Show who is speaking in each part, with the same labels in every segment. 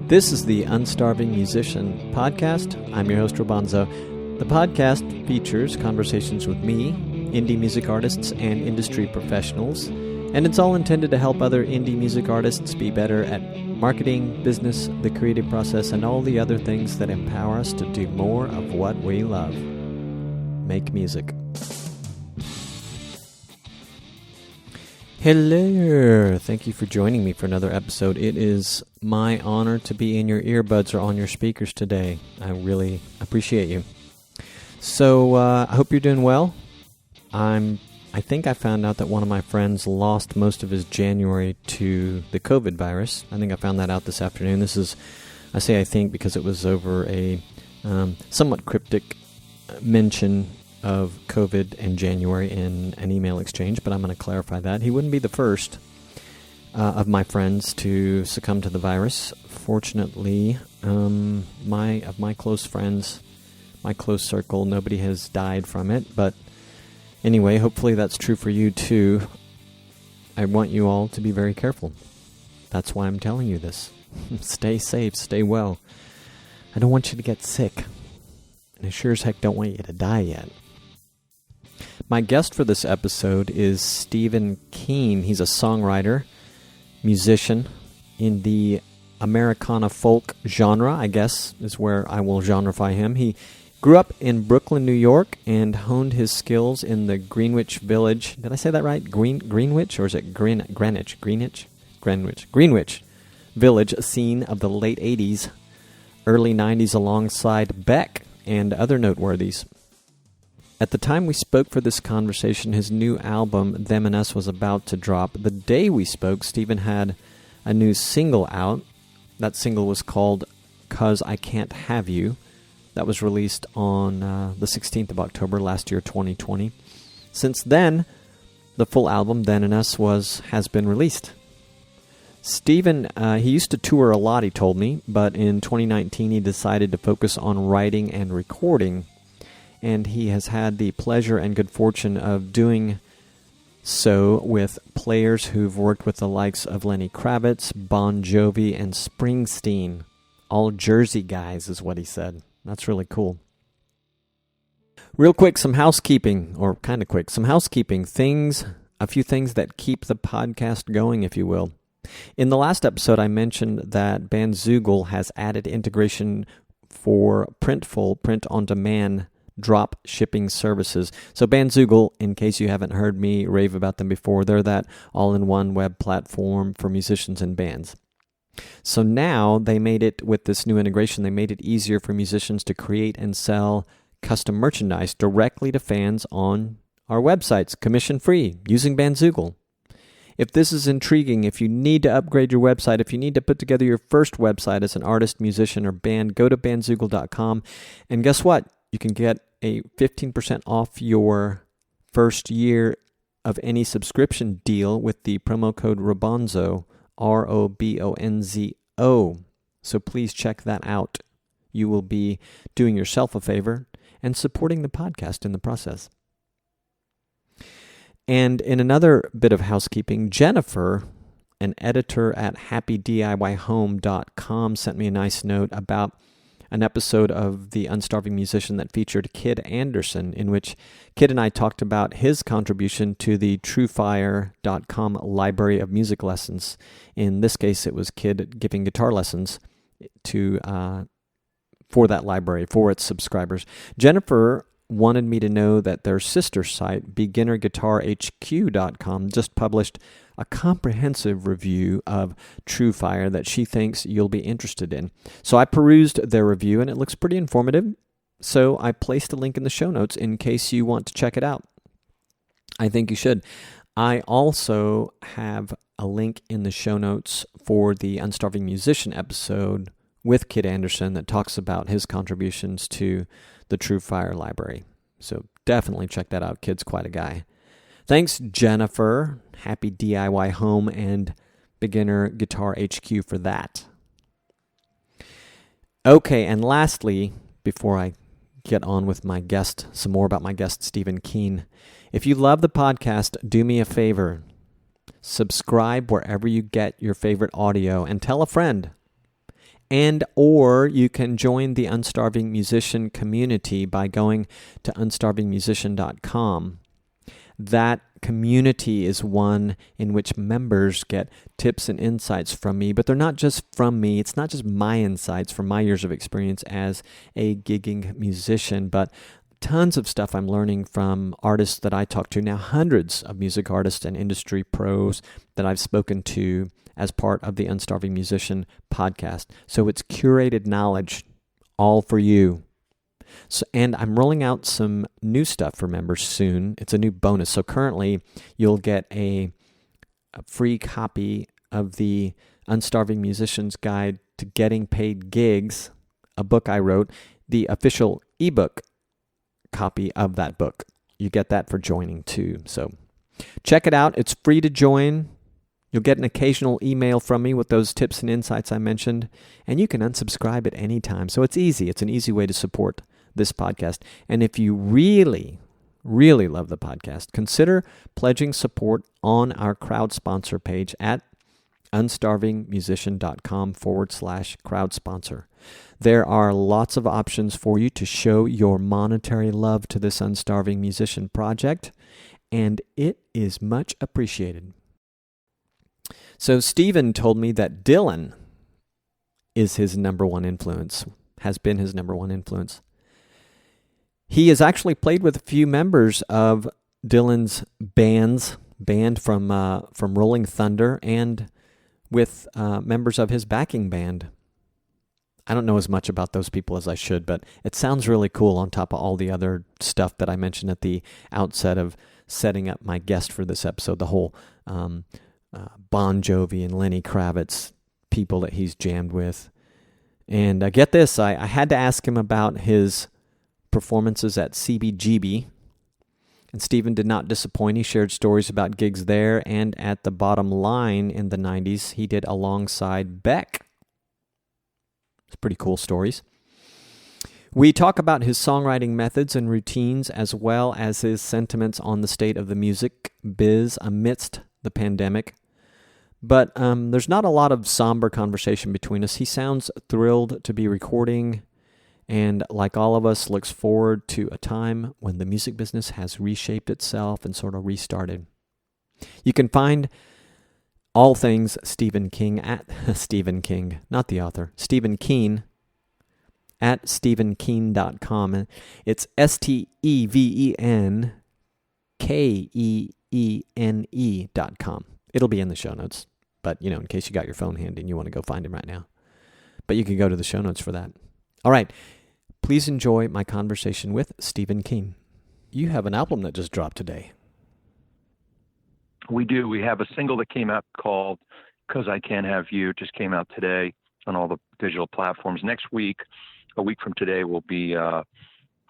Speaker 1: This is the Unstarving Musician podcast. I'm your host, Robonzo. The podcast features conversations with me, indie music artists, and industry professionals, and it's all intended to help other indie music artists be better at marketing, business, the creative process, and all the other things that empower us to do more of what we love. Make music. Hello! Thank you for joining me for another episode. It is my honor to be in your earbuds or on your speakers today. I really appreciate you. So, I hope you're doing well. I think I found out that one of my friends lost most of his January to the COVID virus. I think I found that out this afternoon. I say I think because it was over a somewhat cryptic mention of COVID and January in an email exchange, but I'm going to clarify that. He wouldn't be the first of my friends to succumb to the virus. Fortunately, my close friends, my close circle, nobody has died from it, but anyway, hopefully that's true for you too. I want you all to be very careful. That's why I'm telling you this. Stay safe, stay well. I don't want you to get sick, and I sure as heck don't want you to die yet. My guest for this episode is Stephen Keen. He's a songwriter, musician in the Americana folk genre, I guess, is where I will genreify him. He grew up in Brooklyn, New York, and honed his skills in the Greenwich Village. Did I say that right? Greenwich, or is it Greenwich Village scene of the late 80s, early 90s alongside Beck and other noteworthies. At the time we spoke for this conversation, his new album, Them and Us, was about to drop. The day we spoke, Stephen had a new single out. That single was called 'Cause I Can't Have You. That was released on the 16th of October last year, 2020. Since then, the full album, Them and Us, has been released. Stephen, he used to tour a lot, he told me, but in 2019 he decided to focus on writing and recording. And he has had the pleasure and good fortune of doing so with players who've worked with the likes of Lenny Kravitz, Bon Jovi, and Springsteen. All Jersey guys is what he said. That's really cool. Real quick, some housekeeping, or kind of quick, some housekeeping things, a few things that keep the podcast going, if you will. In the last episode, I mentioned that Bandzoogle has added integration for Printful, print-on-demand drop shipping services. So Bandzoogle, in case you haven't heard me rave about them before, they're that all-in-one web platform for musicians and bands. So now they made it, with this new integration, they made it easier for musicians to create and sell custom merchandise directly to fans on our websites, commission-free, using Bandzoogle. If this is intriguing, if you need to upgrade your website, if you need to put together your first website as an artist, musician, or band, go to bandzoogle.com, and guess what? You can get a 15% off your first year of any subscription deal with the promo code ROBONZO, ROBONZO. So please check that out. You will be doing yourself a favor and supporting the podcast in the process. And in another bit of housekeeping, Jennifer, an editor at happydiyhome.com, sent me a nice note about an episode of The Unstarving Musician that featured Kid Anderson, in which Kid and I talked about his contribution to the TrueFire.com library of music lessons. In this case, it was Kid giving guitar lessons for that library, for its subscribers. Jennifer wanted me to know that their sister site, BeginnerGuitarHQ.com, just published a comprehensive review of TrueFire that she thinks you'll be interested in. So I perused their review, and it looks pretty informative. So I placed a link in the show notes in case you want to check it out. I think you should. I also have a link in the show notes for the Unstarving Musician episode with Kid Anderson that talks about his contributions to the TrueFire library. So definitely check that out. Kid's quite a guy. Thanks, Jennifer, Happy DIY Home, and Beginner Guitar HQ for that. Okay, and lastly, before I get on with my guest, some more about my guest, Stephen Keen, if you love the podcast, do me a favor. Subscribe wherever you get your favorite audio and tell a friend. And or you can join the Unstarving Musician community by going to unstarvingmusician.com. That community is one in which members get tips and insights from me, but they're not just from me. It's not just my insights from my years of experience as a gigging musician, but tons of stuff I'm learning from artists that I talk to now, hundreds of music artists and industry pros that I've spoken to as part of the Unstarving Musician podcast. So it's curated knowledge all for you. So, and I'm rolling out some new stuff for members soon. It's a new bonus. So currently, you'll get a free copy of the Unstarving Musician's Guide to Getting Paid Gigs, a book I wrote, the official ebook copy of that book. You get that for joining too. So check it out. It's free to join. You'll get an occasional email from me with those tips and insights I mentioned, and you can unsubscribe at any time. So it's easy. It's an easy way to support this podcast. And if you really, really love the podcast, consider pledging support on our crowd sponsor page at unstarvingmusician.com/crowd sponsor. There are lots of options for you to show your monetary love to this Unstarving Musician project, and it is much appreciated. So Stephen told me that Dylan is his number one influence, has been his number one influence. He has actually played with a few members of Dylan's band from Rolling Thunder, and with members of his backing band. I don't know as much about those people as I should, but it sounds really cool on top of all the other stuff that I mentioned at the outset of setting up my guest for this episode, the whole Bon Jovi and Lenny Kravitz people that he's jammed with. And get this, I had to ask him about his performances at CBGB, and Stephen did not disappoint. He shared stories about gigs there and at the Bottom Line in the 90s he did alongside Beck. It's pretty cool stories. We talk about his songwriting methods and routines, as well as his sentiments on the state of the music biz amidst the pandemic. But there's not a lot of somber conversation between us. He sounds thrilled to be recording, and like all of us, looks forward to a time when the music business has reshaped itself and sort of restarted. You can find all things Stephen King at Stephen King, not the author, Stephen Keen, at stephenkeen.com. It's STEVENKEENE.com. It'll be in the show notes, but in case you got your phone handy and you want to go find him right now. But you can go to the show notes for that. All right, please enjoy my conversation with Stephen Keen. You have an album that just dropped today.
Speaker 2: We do. We have a single that came out called "'Cause I Can't Have You." It just came out today on all the digital platforms. Next week, a week from today, will be the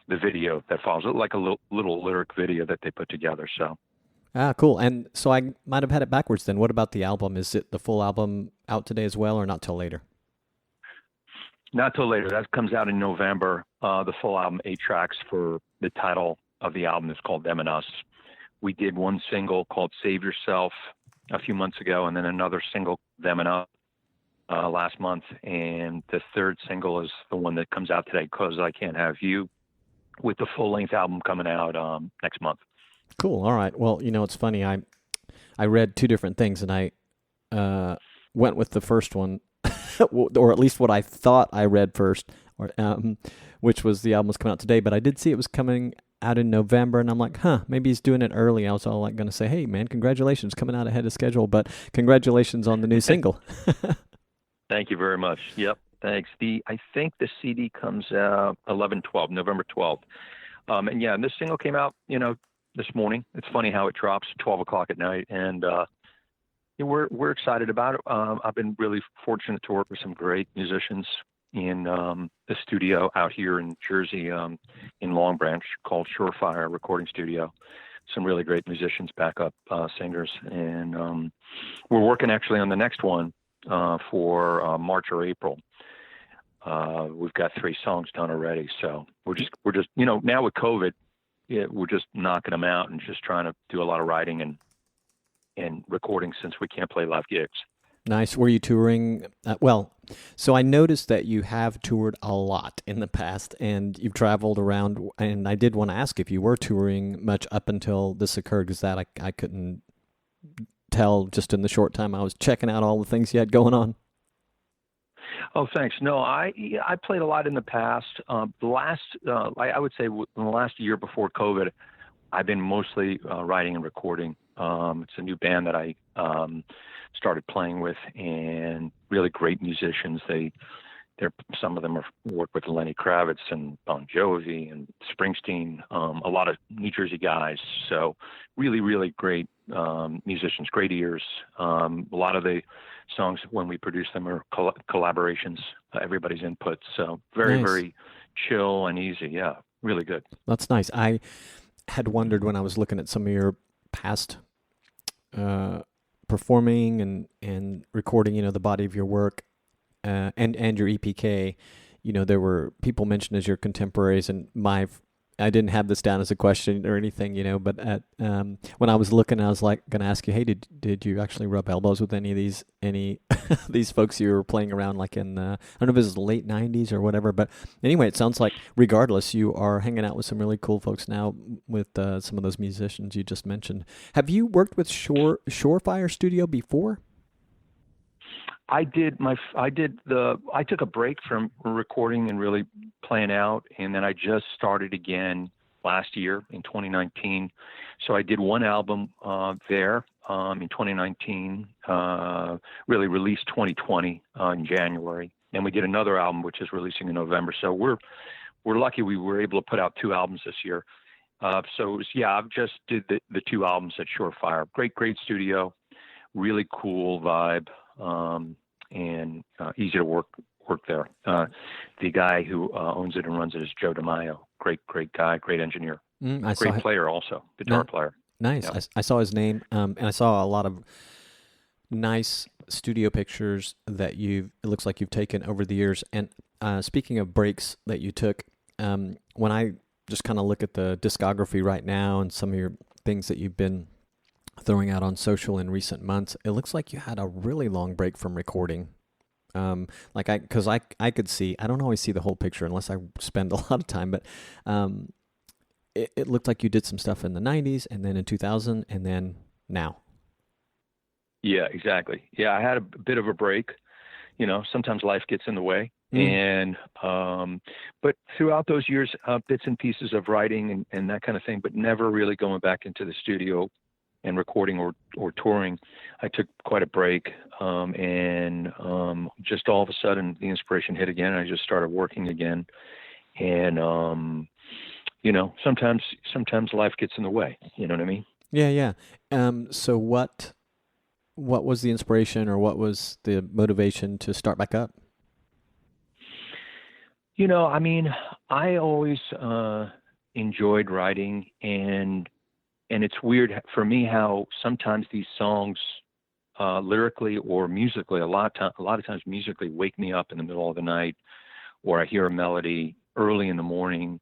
Speaker 2: video that follows. Like a little lyric video that they put together. So.
Speaker 1: Cool. And so I might have had it backwards then. What about the album? Is it the full album out today as well, or not till later?
Speaker 2: Not till later. That comes out in November. The full album, 8 tracks. For the title of the album is called Them and Us. We did one single called Save Yourself a few months ago, and then another single, Them and Us, last month. And the third single is the one that comes out today, "'Cause I Can't Have You," with the full-length album coming out next month.
Speaker 1: Cool. All right. Well, it's funny. I read two different things, and I went with the first one, or at least what I thought I read first, which was the album was coming out today. But I did see it was coming out in November, and I'm like, maybe he's doing it early. I was all going to say, hey, man, congratulations, coming out ahead of schedule, but congratulations on the new single.
Speaker 2: Thank you very much. Yep, thanks. I think the CD comes out November 12th. And yeah, this single came out, this morning. It's funny how it drops 12 o'clock at night, and we're excited about it. I've been really fortunate to work with some great musicians in the studio out here in Jersey, in Long Branch, called Surefire Recording Studio. Some really great musicians, backup singers, and we're working actually on the next one for March or April. We've got 3 songs done already, so we're just now with COVID, we're just knocking them out and just trying to do a lot of writing and recording, since we can't play live gigs.
Speaker 1: Nice. Were you touring? So I noticed that you have toured a lot in the past and you've traveled around. And I did want to ask if you were touring much up until this occurred, because I couldn't tell just in the short time I was checking out all the things you had going on.
Speaker 2: Oh, thanks. No, I played a lot in the past. I would say in the last year before COVID, I've been mostly writing and recording. It's a new band that I started playing with, and really great musicians. They're some of them are work with Lenny Kravitz and Bon Jovi and Springsteen. A lot of New Jersey guys. So really, really great musicians, great ears. A lot of the songs when we produce them are collaborations. Everybody's input. So very,
Speaker 1: Nice.
Speaker 2: very chill and easy. Yeah, really good.
Speaker 1: That's nice. I had wondered when I was looking at some of your past uh, performing and recording, the body of your work, and your EPK, there were people mentioned as your contemporaries, and I didn't have this down as a question or anything, but when I was looking, I was like going to ask you, hey, did you actually rub elbows with any of these folks you were playing around like in I don't know if it was the late '90s or whatever, but anyway, it sounds like regardless, you are hanging out with some really cool folks now with some of those musicians you just mentioned. Have you worked with Shorefire Studio before?
Speaker 2: I took a break from recording and really playing out, and then I just started again last year in 2019. So I did one album there in 2019, really released 2020 in January, and we did another album which is releasing in November. So we're lucky we were able to put out two albums this year. So it was, I've just did the two albums at Shorefire. Great studio, really cool vibe. And easy to work there. The guy who owns it and runs it is Joe DeMaio. Great guy, great engineer, great player also, guitar player.
Speaker 1: Nice.
Speaker 2: Yeah.
Speaker 1: I saw his name, and I saw a lot of nice studio pictures that it looks like you've taken over the years. And speaking of breaks that you took, when I just kind of look at the discography right now and some of your things that you've been throwing out on social in recent months, it looks like you had a really long break from recording. Because I could see, I don't always see the whole picture unless I spend a lot of time, but it looked like you did some stuff in the 90s and then in 2000 and then now.
Speaker 2: Yeah, exactly. Yeah, I had a bit of a break. Sometimes life gets in the way. And but throughout those years, bits and pieces of writing and that kind of thing, but never really going back into the studio and recording or touring. I took quite a break, and just all of a sudden the inspiration hit again, and I just started working again. And sometimes life gets in the way. You know what I mean?
Speaker 1: Yeah. So what was the inspiration, or what was the motivation to start back up?
Speaker 2: I always enjoyed writing, and it's weird for me how sometimes these songs, lyrically or musically, a lot of times musically, wake me up in the middle of the night, or I hear a melody early in the morning,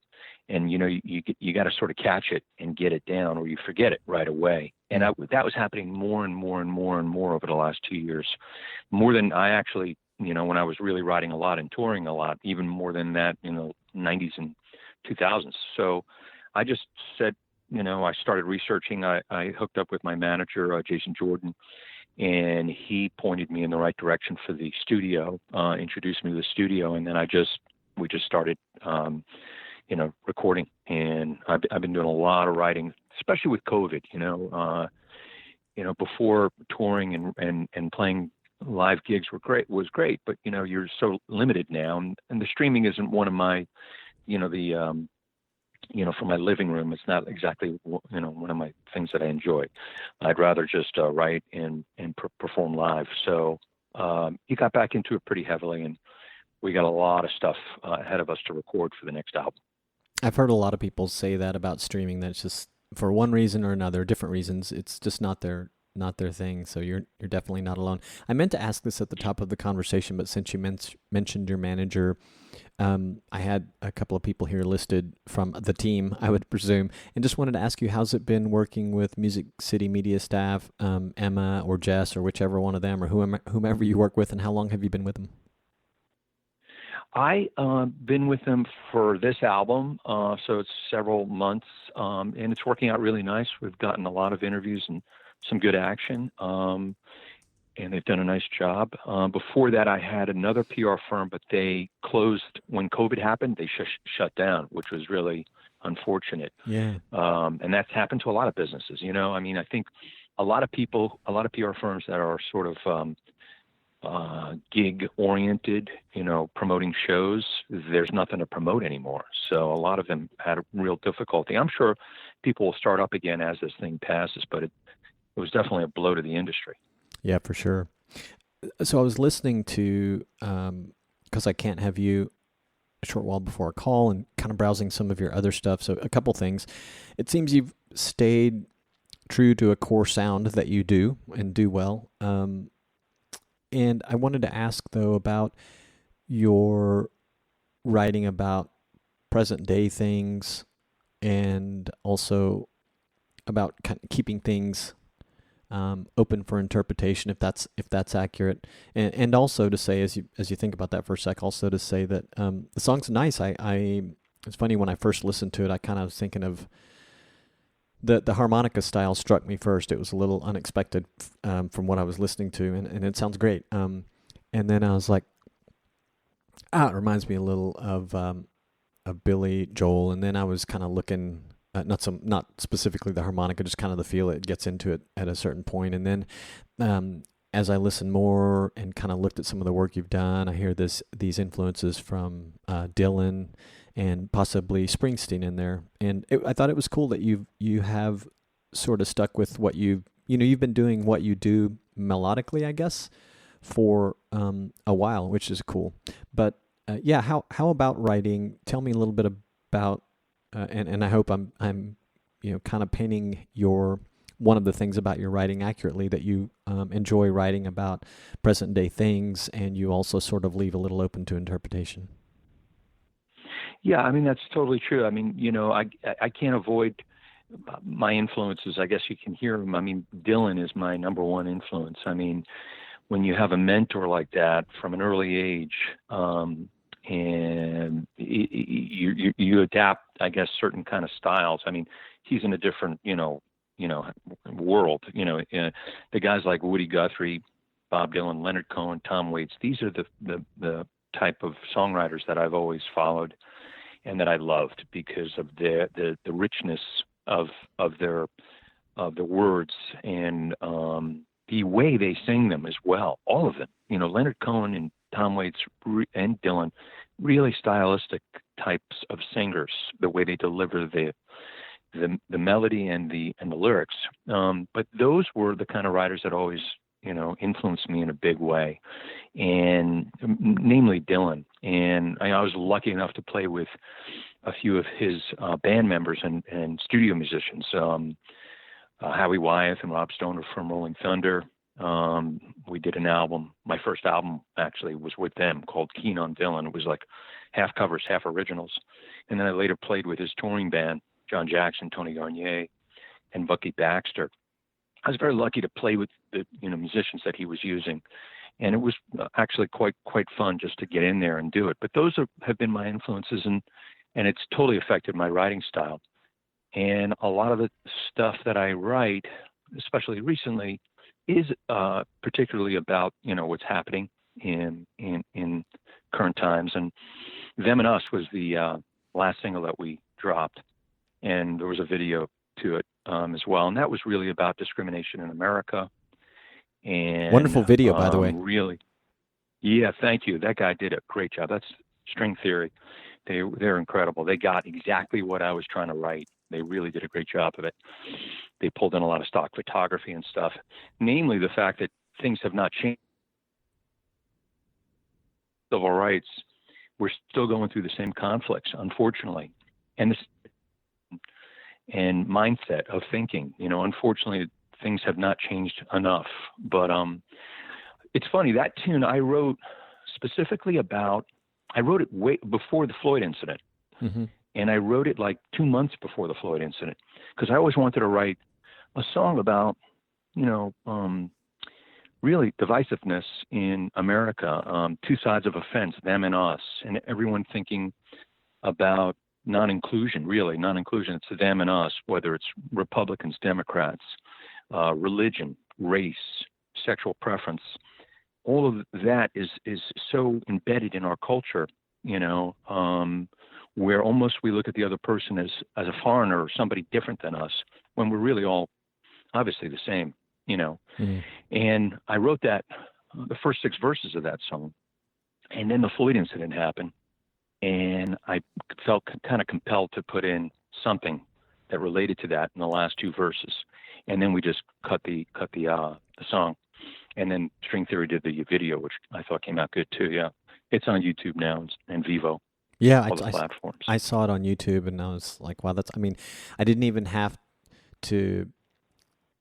Speaker 2: and you got to sort of catch it and get it down, or you forget it right away. And that was happening more and more and more and more over the last 2 years, more than I actually, when I was really writing a lot and touring a lot, even more than that in the 90s and 2000s. So I just said, I started researching. I hooked up with my manager, Jason Jordan, and he pointed me in the right direction for the studio, introduced me to the studio, and then we just started, recording. And I've been doing a lot of writing, especially with COVID. Before touring and playing live gigs was great, but you're so limited now, and the streaming isn't one of my, from my living room, it's not exactly, one of my things that I enjoy. I'd rather just write and perform live. So you got back into it pretty heavily, and we got a lot of stuff ahead of us to record for the next album.
Speaker 1: I've heard a lot of people say that about streaming, that it's just, for one reason or another, different reasons, it's just not their not their thing. So you're definitely not alone. I meant to ask this at the top of the conversation, but since you mentioned your manager, I had a couple of people here listed from the team, I would presume, and just wanted to ask you, how's it been working with Music City Media staff, Emma or Jess or whichever one of them or whomever you work with, and how long have you been with them?
Speaker 2: I been with them for this album, so it's several months, and it's working out really nice. We've gotten a lot of interviews and some good action, and they've done a nice job. Before that, I had another PR firm, but they closed when COVID happened. They shut down, which was really unfortunate.
Speaker 1: Yeah.
Speaker 2: And that's happened to a lot of businesses. I mean, I think a lot of people, a lot of PR firms that are sort of gig oriented, promoting shows, there's nothing to promote anymore. So a lot of them had a real difficulty. I'm sure people will start up again as this thing passes, but it was definitely a blow to the industry.
Speaker 1: Yeah, for sure. So I was listening to, because I can't have you, a short while before a call, and kind of browsing some of your other stuff. So a couple things. It seems you've stayed true to a core sound that you do and do well. And I wanted to ask, though, about your writing about present day things and also about kind of keeping things open for interpretation, if that's accurate, and also to say, as you think about that for a sec, also to say that the song's nice. It's funny, when I first listened to it, I kind of was thinking of the harmonica style struck me first. It was a little unexpected from what I was listening to, and it sounds great. And then I was like, it reminds me a little of Billy Joel. And then I was kind of looking. Not specifically the harmonica, just kind of the feel it gets into it at a certain point. And then as I listened more and kind of looked at some of the work you've done, I hear these influences from Dylan and possibly Springsteen in there. And I thought it was cool that you have sort of stuck with what you've been doing what you do melodically, I guess, for a while, which is cool. But how about writing? Tell me a little bit about. And I hope I'm kind of painting one of the things about your writing accurately, that you enjoy writing about present day things, and you also sort of leave a little open to interpretation.
Speaker 2: Yeah, I mean, that's totally true. I mean, I can't avoid my influences. I guess you can hear them. I mean, Dylan is my number one influence. I mean, when you have a mentor like that from an early age, and you adapt, I guess, certain kind of styles. I mean, he's in a different, world. The guys like Woody Guthrie, Bob Dylan, Leonard Cohen, Tom Waits. These are the type of songwriters that I've always followed and that I loved because of the richness of their words and the way they sing them as well. All of them. Leonard Cohen and Tom Waits and Dylan, really stylistic types of singers, the way they deliver the melody and the lyrics. But those were the kind of writers that always, influenced me in a big way, and namely Dylan. And I was lucky enough to play with a few of his band members and studio musicians, Howie Wyeth and Rob Stoner from Rolling Thunder. We did an album. My first album actually was with them, called Keen on Dylan. It was like half covers, half originals. And then I later played with his touring band, John Jackson, Tony Garnier, and Bucky Baxter. I was very lucky to play with the musicians that he was using, and it was actually quite fun just to get in there and do it. But those have been my influences, and it's totally affected my writing style. And a lot of the stuff that I write, especially recently, is particularly about what's happening in current times. And Them and Us was the last single that we dropped, and there was a video to it as well. And that was really about discrimination in America. And
Speaker 1: wonderful video, by the way.
Speaker 2: Really, yeah, thank you. That guy did a great job. That's String Theory. They're incredible. They got exactly what I was trying to write. They really did a great job of it. They pulled in a lot of stock photography and stuff, namely the fact that things have not changed. Civil rights, we're still going through the same conflicts, unfortunately. And this mindset of thinking, unfortunately, things have not changed enough. But it's funny, that tune I wrote specifically about, I wrote it way before the Floyd incident.
Speaker 1: Mm-hmm.
Speaker 2: And I wrote it like 2 months before the Floyd incident, because I always wanted to write a song about, really divisiveness in America, two sides of a fence, them and us, and everyone thinking about non-inclusion, really non-inclusion. It's them and us, whether it's Republicans, Democrats, religion, race, sexual preference. All of that is so embedded in our culture, where almost we look at the other person as a foreigner or somebody different than us, when we're really all obviously the same,
Speaker 1: Mm-hmm.
Speaker 2: And I wrote that, the first 6 verses of that song, and then the Floyd incident happened, and I felt kind of compelled to put in something that related to that in the last 2 verses, and then we just cut the song, and then String Theory did the video, which I thought came out good too. Yeah, it's on YouTube now and Vivo.
Speaker 1: Yeah,
Speaker 2: all the platforms.
Speaker 1: I saw it on YouTube, and I was like, wow, I didn't even have to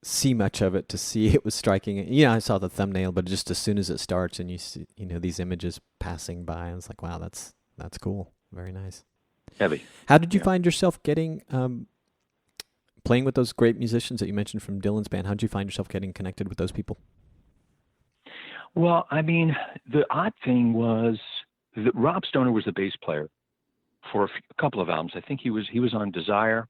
Speaker 1: see much of it to see it was striking. I saw the thumbnail, but just as soon as it starts and you see, these images passing by, I was like, wow, that's cool. Very nice.
Speaker 2: Heavy.
Speaker 1: How did you find yourself getting, playing with those great musicians that you mentioned from Dylan's band? How did you find yourself getting connected with those people?
Speaker 2: Well, I mean, the odd thing was that Rob Stoner was the bass player for a couple of albums. I think he was on Desire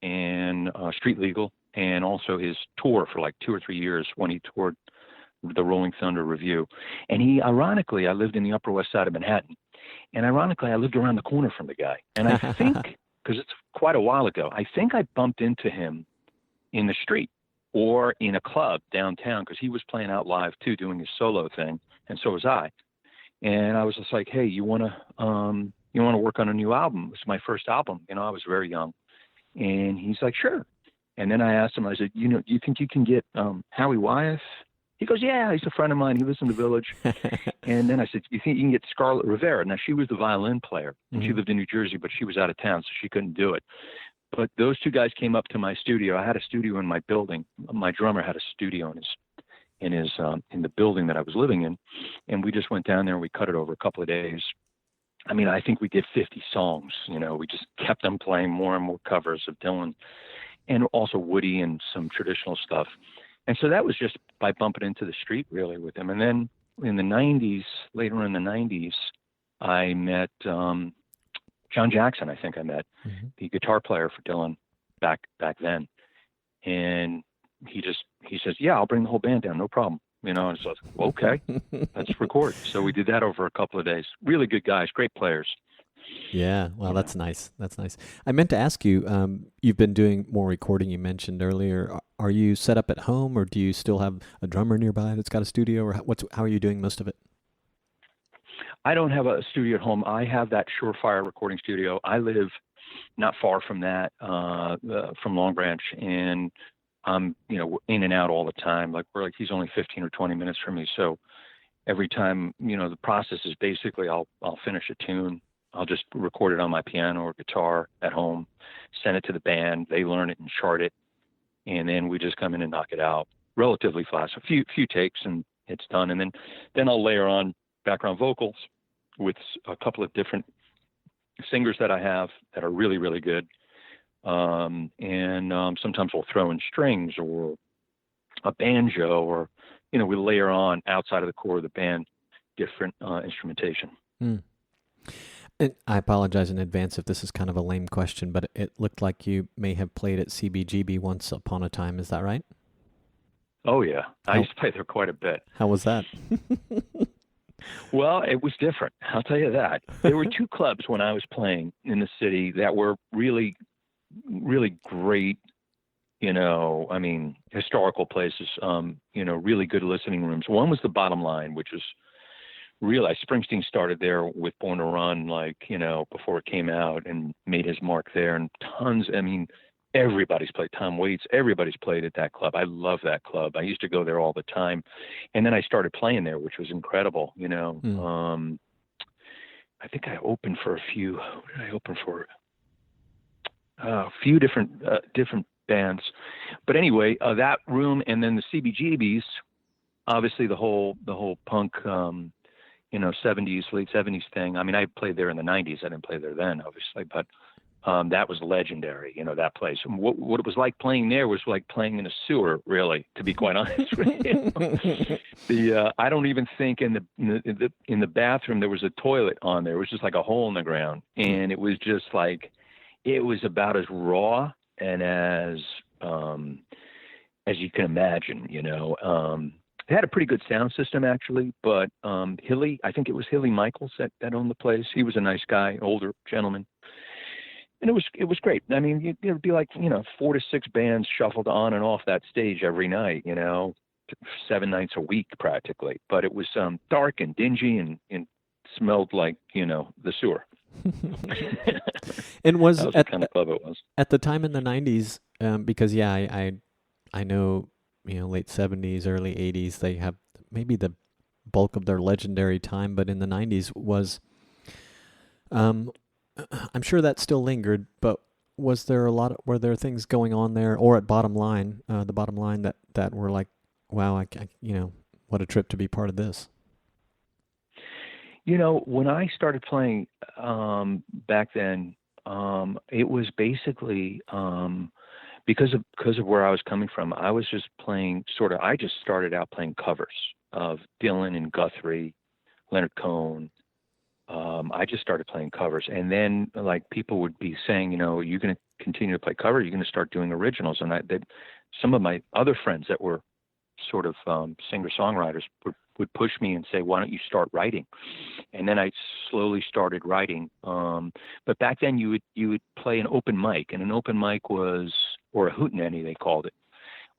Speaker 2: and Street Legal, and also his tour for like 2 or 3 years when he toured the Rolling Thunder Revue. And ironically, I lived in the Upper West Side of Manhattan, and ironically, I lived around the corner from the guy. And I think, because it's quite a while ago, I think I bumped into him in the street or in a club downtown, because he was playing out live too, doing his solo thing, and so was I. And I was just like, hey, you want to work on a new album? It was my first album. I was very young. And he's like, sure. And then I asked him, I said, do you think you can get Howie Wyeth? He goes, yeah, he's a friend of mine. He lives in the Village. And then I said, you think you can get Scarlett Rivera? Now, she was the violin player, and she lived in New Jersey, but she was out of town, so she couldn't do it. But those 2 guys came up to my studio. I had a studio in my building. My drummer had a studio in the building that I was living in. And we just went down there and we cut it over a couple of days. I mean, I think we did 50 songs. We just kept them playing more and more covers of Dylan, and also Woody and some traditional stuff. And so that was just by bumping into the street really with him. And then in the 90s, later in the 90s, I met John Jackson. I think I met the guitar player for Dylan back then. And he says, yeah, I'll bring the whole band down. No problem. And so I was like, well, okay, let's record. So we did that over a couple of days. Really good guys, great players.
Speaker 1: Yeah, well, that's nice. That's nice. I meant to ask you, you've been doing more recording, you mentioned earlier. Are you set up at home, or do you still have a drummer nearby that's got a studio, or how are you doing most of it?
Speaker 2: I don't have a studio at home. I have that Surefire recording studio. I live not far from that, from Long Branch, and I'm, in and out all the time. He's only 15 or 20 minutes from me. So every time, the process is basically I'll finish a tune. I'll just record it on my piano or guitar at home, send it to the band. They learn it and chart it. And then we just come in and knock it out relatively fast. A few takes and it's done. And then I'll layer on background vocals with a couple of different singers that I have that are really, really good. And sometimes we'll throw in strings or a banjo, or, we layer on outside of the core of the band, different instrumentation.
Speaker 1: And I apologize in advance if this is kind of a lame question, but it looked like you may have played at CBGB once upon a time. Is that right?
Speaker 2: Oh, yeah. I used to play there quite a bit.
Speaker 1: How was that?
Speaker 2: Well, it was different. I'll tell you that. There were 2 clubs when I was playing in the city that were really, really great, historical places, really good listening rooms. One was the Bottom Line, which was realized Springsteen started there with Born to Run, before it came out, and made his mark there. And everybody's played. Tom Waits, everybody's played at that club. I love that club. I used to go there all the time. And then I started playing there, which was incredible. I think I opened for a few. What did I open for? A few different bands. But anyway, that room, and then the CBGBs, obviously the whole punk, 70s, late 70s thing. I mean, I played there in the 90s. I didn't play there then, obviously, but that was legendary, that place. And what it was like playing there was like playing in a sewer, really, to be quite honest with you. I don't even think in the bathroom there was a toilet on there. It was just like a hole in the ground, and it was just like, it was about as raw and as you can imagine. It had a pretty good sound system, actually, but Hilly, I think it was Hilly Michaels that owned the place. He was a nice guy, older gentleman. And it was great. I mean, it would be like, 4 to 6 bands shuffled on and off that stage every night, 7 nights a week practically. But it was dark and dingy and smelled like, the sewer.
Speaker 1: And was
Speaker 2: that was
Speaker 1: at
Speaker 2: the kind of club it was.
Speaker 1: At the time in the 90s, because I know, late 70s, early 80s, they have maybe the bulk of their legendary time, but in the 90s I'm sure that still lingered, but were there things going on there, or at Bottom Line, the Bottom Line that were like, wow, what a trip to be part of this?
Speaker 2: When I started playing back then, it was basically because of where I was coming from. I was just playing I just started out playing covers of Dylan and Guthrie, Leonard Cohen. I just started playing covers, and then like people would be saying, you're going to continue to play cover, you're going to start doing originals. And some of my other friends that were sort of singer-songwriters would push me and say, why don't you start writing? And then I slowly started writing. But back then you would play an open mic, and an open mic was, or a hootenanny they called it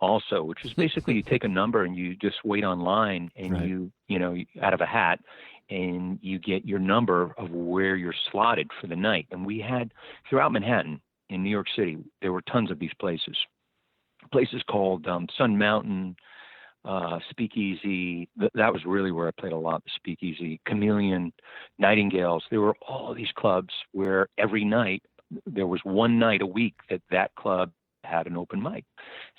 Speaker 2: also, which is basically you take a number and you just wait online, and
Speaker 1: right.
Speaker 2: you out of a hat, and you get your number of where you're slotted for the night. And we had, throughout Manhattan, in New York City, there were tons of these places called Sun Mountain, Speakeasy. That was really where I played a lot, the Speakeasy, Chameleon, Nightingales. There were all these clubs where every night, there was one night a week that club had an open mic.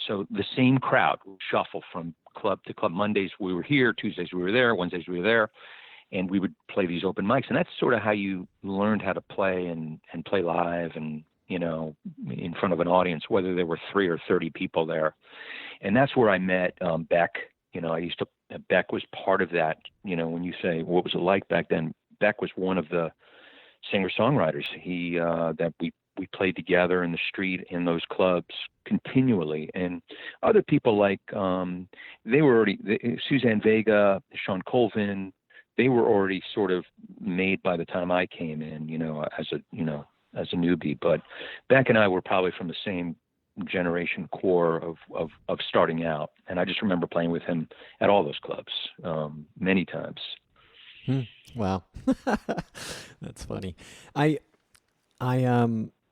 Speaker 2: So the same crowd would shuffle from club to club. Mondays we were here, Tuesdays we were there, Wednesdays we were there, and we would play these open mics. And that's sort of how you learned how to play and play live and, in front of an audience, whether there were 3 or 30 people there. And that's where I met Beck. Beck was part of that. When you say, what was it like back then? Beck was one of the singer-songwriters. He that we played together in the street in those clubs continually. And other people like they were already Suzanne Vega, Sean Colvin. They were already sort of made by the time I came in, as a newbie. But Beck and I were probably from the same generation core of starting out. And I just remember playing with him at all those clubs many times.
Speaker 1: Wow. That's funny. I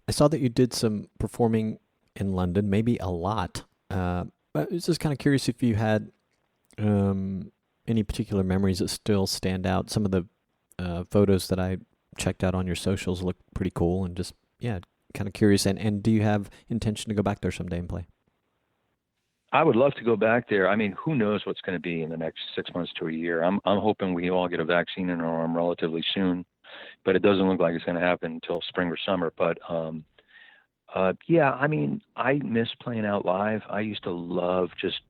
Speaker 1: saw that you did some performing in London, maybe a lot. But I was just kind of curious if you had any particular memories that still stand out. Some of the photos that I checked out on your socials look pretty cool, and just, kind of curious. And do you have intention to go back there someday and play?
Speaker 2: I would love to go back there. I mean, who knows what's going to be in the next 6 months to a year. I'm hoping we all get a vaccine in our arm relatively soon, but it doesn't look like it's going to happen until spring or summer. But I mean, I miss playing out live. I used to love just,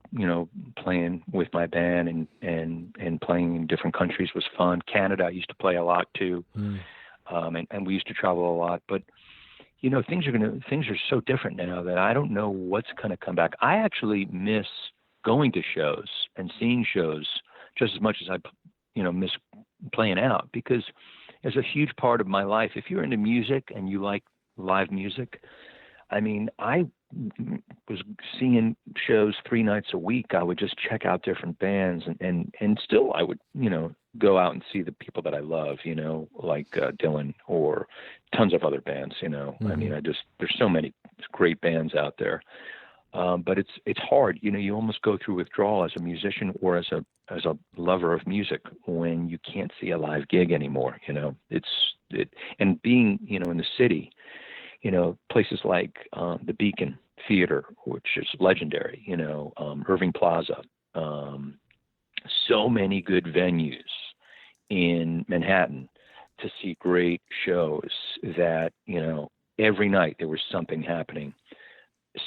Speaker 2: playing with my band and playing in different countries was fun. Canada, I used to play a lot too. And we used to travel a lot, but things are so different now that I don't know what's going to come back. I actually miss going to shows and seeing shows just as much as I, miss playing out, because it's a huge part of my life. If you're into music and you like live music, I mean, I was seeing shows 3 nights a week. I would just check out different bands and still I would, go out and see the people that I love, like Dylan or tons of other bands, I mean, there's so many great bands out there. But it's hard, you almost go through withdrawal as a musician or as a lover of music when you can't see a live gig anymore, and being, in the city, places like the Beacon Theater, which is legendary, Irving Plaza. So many good venues in Manhattan to see great shows that, every night there was something happening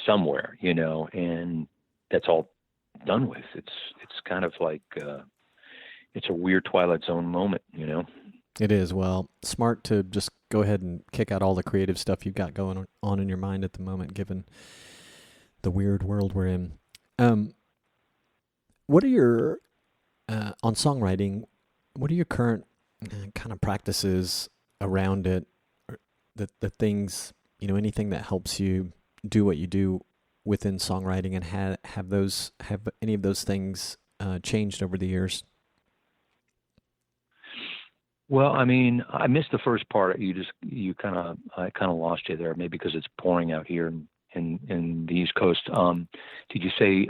Speaker 2: somewhere, and that's all done with. It's kind of like, it's a weird Twilight Zone moment,
Speaker 1: It is. Well, smart to just go ahead and kick out all the creative stuff you've got going on in your mind at the moment, given the weird world we're in. What are your, on songwriting, what are your current kind of practices around it? Or the things, anything that helps you do what you do within songwriting, and have any of those things changed over the years?
Speaker 2: Well, I mean, I missed the first part. I kind of lost you there, maybe because it's pouring out here in the East Coast. Did you say?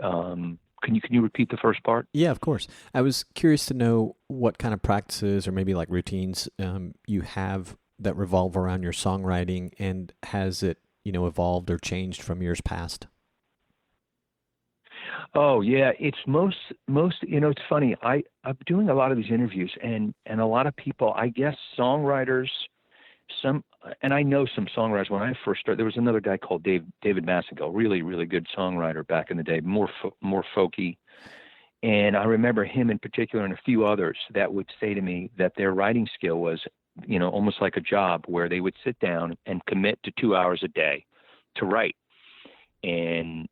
Speaker 2: Can you repeat the first part?
Speaker 1: Yeah, of course. I was curious to know what kind of practices or maybe like routines you have that revolve around your songwriting, and has it evolved or changed from years past?
Speaker 2: Oh yeah, it's most. It's funny. I'm doing a lot of these interviews, and a lot of people, I guess, songwriters. And I know some songwriters. When I first started, there was another guy called David Massengill, really really good songwriter back in the day, more folky. And I remember him in particular, and a few others that would say to me that their writing skill was, almost like a job, where they would sit down and commit to 2 hours a day to write. And,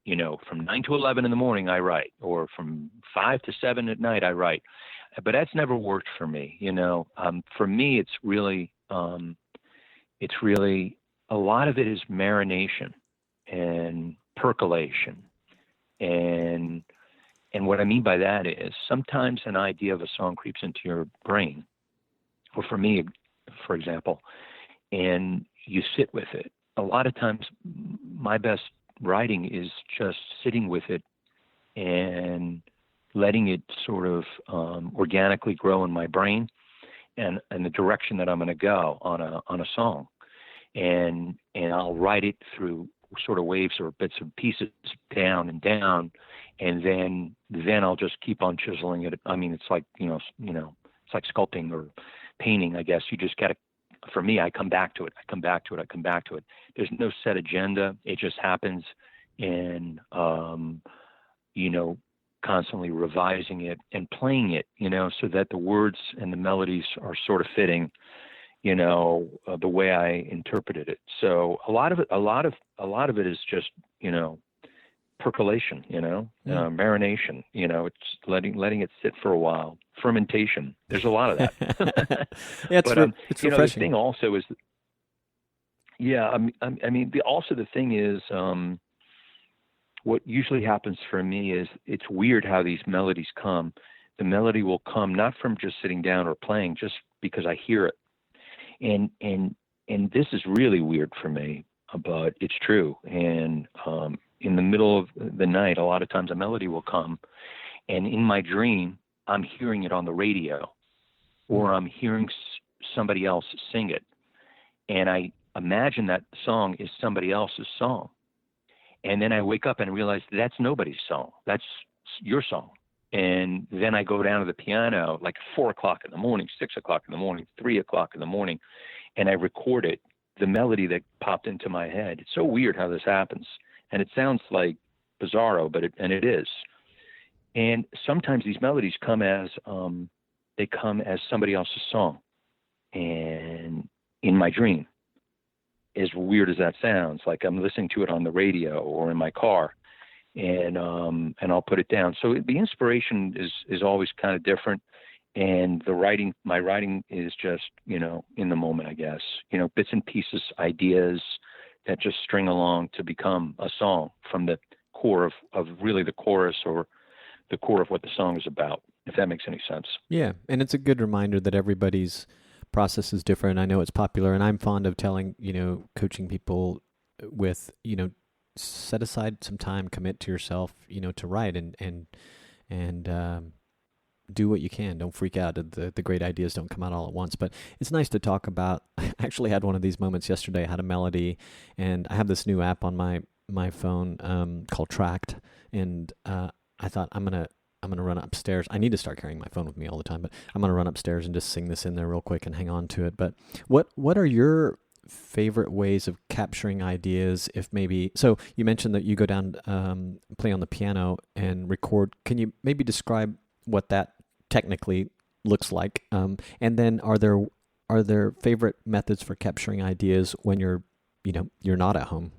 Speaker 2: from 9 to 11 in the morning, I write, or from 5 to 7 at night, I write. But that's never worked for me. For me, it's really a lot of it is marination and percolation. And what I mean by that is sometimes an idea of a song creeps into your brain, or for me, for example, and you sit with it. A lot of times my best writing is just sitting with it and letting it sort of organically grow in my brain and the direction that I'm going to go on a song. And I'll write it through sort of waves or bits and pieces, down and down, and then I'll just keep on chiseling it. I mean, it's like, it's like sculpting or painting, I guess. You just got to, for me, I come back to it. There's no set agenda. It just happens, and, constantly revising it and playing it, so that the words and the melodies are sort of fitting, the way I interpreted it. So a lot of it is just, percolation, marination, it's letting it sit for a while. Fermentation. There's a lot of that.
Speaker 1: Yeah,
Speaker 2: but
Speaker 1: it's refreshing.
Speaker 2: The thing also is, the thing is, what usually happens for me is it's weird how these melodies come. The melody will come not from just sitting down or playing, just because I hear it. And this is really weird for me, but it's true. And in the middle of the night, a lot of times a melody will come, and in my dream, I'm hearing it on the radio, or I'm hearing somebody else sing it. And I imagine that song is somebody else's song. And then I wake up and realize that's nobody's song. That's your song. And then I go down to the piano like 4 o'clock in the morning, 6 o'clock in the morning, 3 o'clock in the morning, and I record it, the melody that popped into my head. It's so weird how this happens. And it sounds like bizarro, but it is. And sometimes these melodies come as somebody else's song, and in my dream, as weird as that sounds, like I'm listening to it on the radio or in my car, and I'll put it down. So the inspiration is always kind of different, and my writing is just, in the moment, I guess, bits and pieces, ideas that just string along to become a song from the core of really the chorus, or the core of what the song is about, if that makes any sense.
Speaker 1: Yeah, and it's a good reminder that everybody's process is different. I know it's popular, and I'm fond of telling, coaching people with, set aside some time, commit to yourself, to write and do what you can. Don't freak out. The great ideas don't come out all at once. But it's nice to talk about. I actually had one of these moments yesterday. I had a melody, and I have this new app on my my phone called Tract, and I thought I'm gonna run upstairs. I need to start carrying my phone with me all the time, but I'm gonna run upstairs and just sing this in there real quick and hang on to it. But what are your favorite ways of capturing ideas? If maybe, so you mentioned that you go down, play on the piano and record. Can you maybe describe what that technically looks like? And then are there favorite methods for capturing ideas when you're not at home?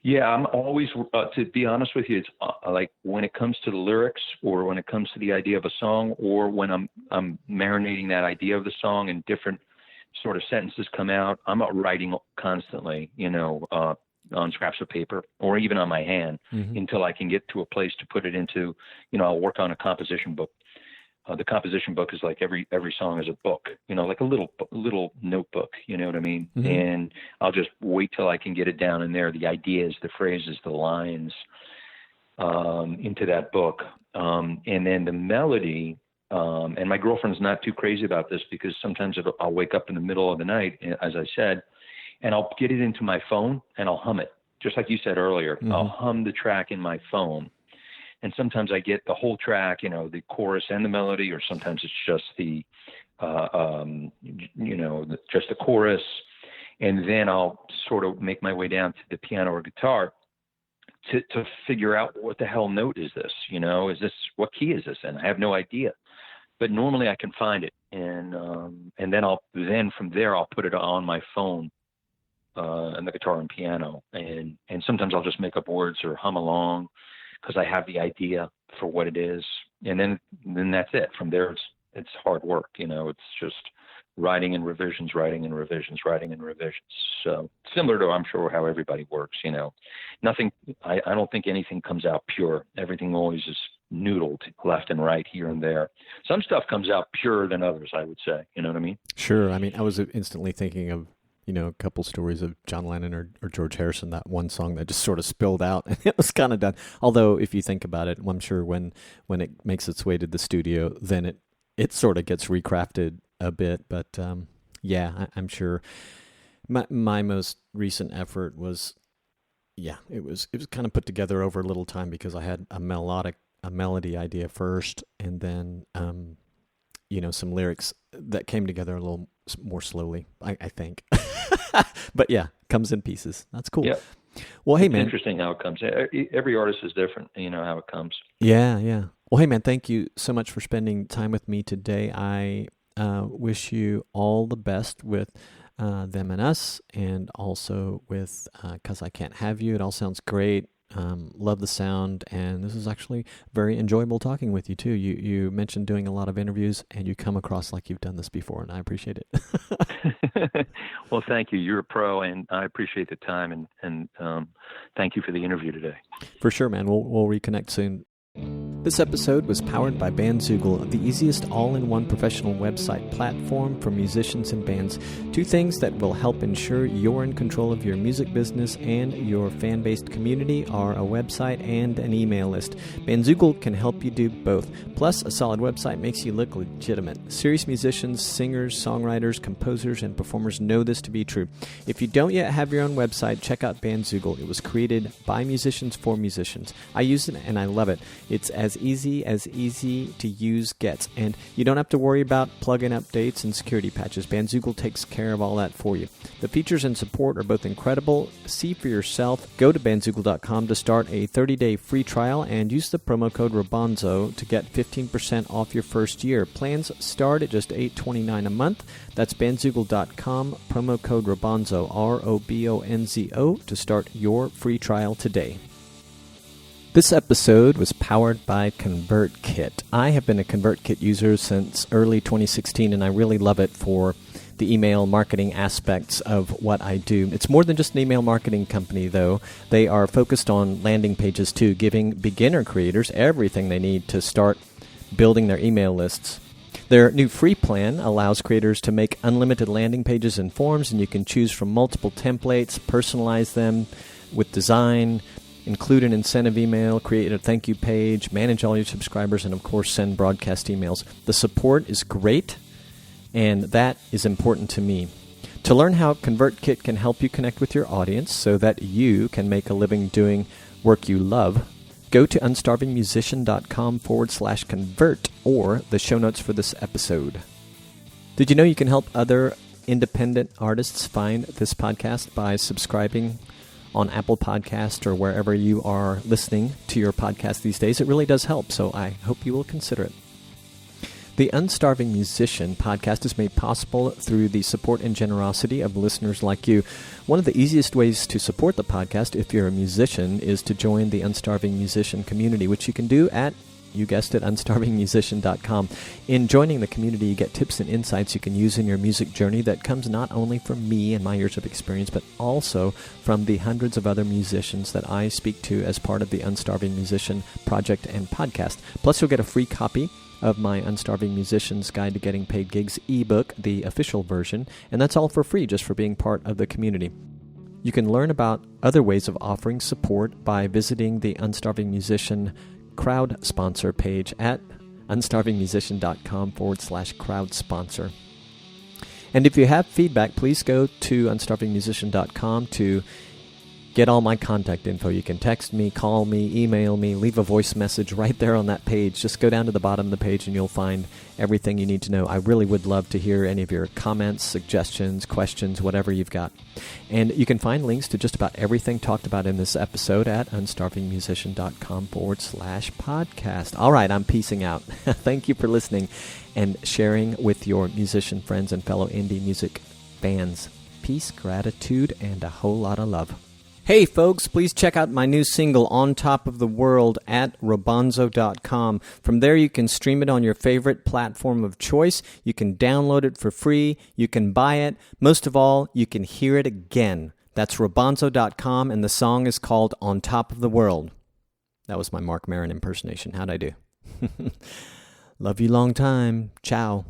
Speaker 2: Yeah, I'm always, to be honest with you, it's like when it comes to the lyrics, or when it comes to the idea of a song, or when I'm marinating that idea of the song and different sort of sentences come out, I'm writing constantly, on scraps of paper or even on my hand, until I can get to a place to put it into, I'll work on a composition book. The composition book is like every song is a book, like a little notebook, you know what I mean? Mm-hmm. And I'll just wait till I can get it down in there, the ideas, the phrases, the lines, into that book. And then the melody, and my girlfriend's not too crazy about this, because sometimes I'll wake up in the middle of the night, as I said, and I'll get it into my phone and I'll hum it. Just like you said earlier, I'll hum the track in my phone. And sometimes I get the whole track, the chorus and the melody, or sometimes it's just just the chorus. And then I'll sort of make my way down to the piano or guitar to figure out, what the hell note is this? What key is this in? I have no idea. But normally I can find it. And then from there I'll put it on my phone, and the guitar and piano. And sometimes I'll just make up words or hum along, because I have the idea for what it is, and then that's it. From there, it's hard work. It's just writing and revisions. So similar to, I'm sure, how everybody works. Nothing. I don't think anything comes out pure. Everything always is noodled left and right, here and there. Some stuff comes out purer than others, I would say. You know what I mean?
Speaker 1: Sure. I mean, I was instantly thinking of, a couple stories of John Lennon or George Harrison, that one song that just sort of spilled out and it was kind of done. Although if you think about it, I'm sure when it makes its way to the studio, then it sort of gets recrafted a bit. But I'm sure my most recent effort was, it was kind of put together over a little time, because I had a melody idea first, and then some lyrics that came together a little more slowly, I think. But comes in pieces. That's cool.
Speaker 2: Yeah.
Speaker 1: Well, hey,
Speaker 2: it's
Speaker 1: man.
Speaker 2: Interesting how it comes. Every artist is different, how it comes.
Speaker 1: Yeah. Well, hey, man, thank you so much for spending time with me today. I wish you all the best with Them and Us, and also with 'Cause I Can't Have You. It all sounds great. Love the sound, and this is actually very enjoyable talking with you too. You mentioned doing a lot of interviews, and you come across like you've done this before, and I appreciate it.
Speaker 2: Well, thank you. You're a pro, and I appreciate the time, and thank you for the interview today.
Speaker 1: For sure, man. We'll reconnect soon. This episode was powered by Bandzoogle, the easiest all-in-one professional website platform for musicians and bands. 2 things that will help ensure you're in control of your music business and your fan-based community are a website and an email list. Bandzoogle can help you do both. Plus, a solid website makes you look legitimate. Serious musicians, singers, songwriters, composers, and performers know this to be true. If you don't yet have your own website, check out Bandzoogle. It was created by musicians for musicians. I use it and I love it. It's as easy to use gets, and you don't have to worry about plugin updates and security patches. Bandzoogle takes care of all that for you. The features and support are both incredible. See for yourself. Go to bandzoogle.com to start a 30-day free trial and use the promo code Robonzo to get 15% off your first year. Plans start at just $8.29 a month. That's bandzoogle.com, promo code Robonzo, ROBONZO, to start your free trial today. This episode was powered by ConvertKit. I have been a ConvertKit user since early 2016, and I really love it for the email marketing aspects of what I do. It's more than just an email marketing company, though. They are focused on landing pages, too, giving beginner creators everything they need to start building their email lists. Their new free plan allows creators to make unlimited landing pages and forms, and you can choose from multiple templates, personalize them with design, include an incentive email, create a thank you page, manage all your subscribers, and of course send broadcast emails. The support is great, and that is important to me. To learn how ConvertKit can help you connect with your audience so that you can make a living doing work you love, go to unstarvingmusician.com/convert or the show notes for this episode. Did you know you can help other independent artists find this podcast by subscribing on Apple Podcast or wherever you are listening to your podcast these days? It really does help, so I hope you will consider it. The Unstarving Musician podcast is made possible through the support and generosity of listeners like you. One of the easiest ways to support the podcast, if you're a musician, is to join the Unstarving Musician community, which you can do at, you guessed it, unstarvingmusician.com. In joining the community, you get tips and insights you can use in your music journey that comes not only from me and my years of experience, but also from the hundreds of other musicians that I speak to as part of the Unstarving Musician project and podcast. Plus, you'll get a free copy of my Unstarving Musician's Guide to Getting Paid Gigs ebook, the official version, and that's all for free just for being part of the community. You can learn about other ways of offering support by visiting the Unstarving Musician crowd sponsor page at unstarvingmusician.com/crowd sponsor. And if you have feedback, please go to unstarvingmusician.com to get all my contact info. You can text me, call me, email me, leave a voice message right there on that page. Just go down to the bottom of the page and you'll find everything you need to know. I really would love to hear any of your comments, suggestions, questions, whatever you've got. And you can find links to just about everything talked about in this episode at unstarvingmusician.com/podcast. All right, I'm peacing out. Thank you for listening and sharing with your musician friends and fellow indie music fans. Peace, gratitude, and a whole lot of love. Hey folks, please check out my new single, On Top of the World, at robonzo.com. From there you can stream it on your favorite platform of choice. You can download it for free. You can buy it. Most of all, you can hear it again. That's robonzo.com, and the song is called On Top of the World. That was my Mark Maron impersonation. How'd I do? Love you long time. Ciao.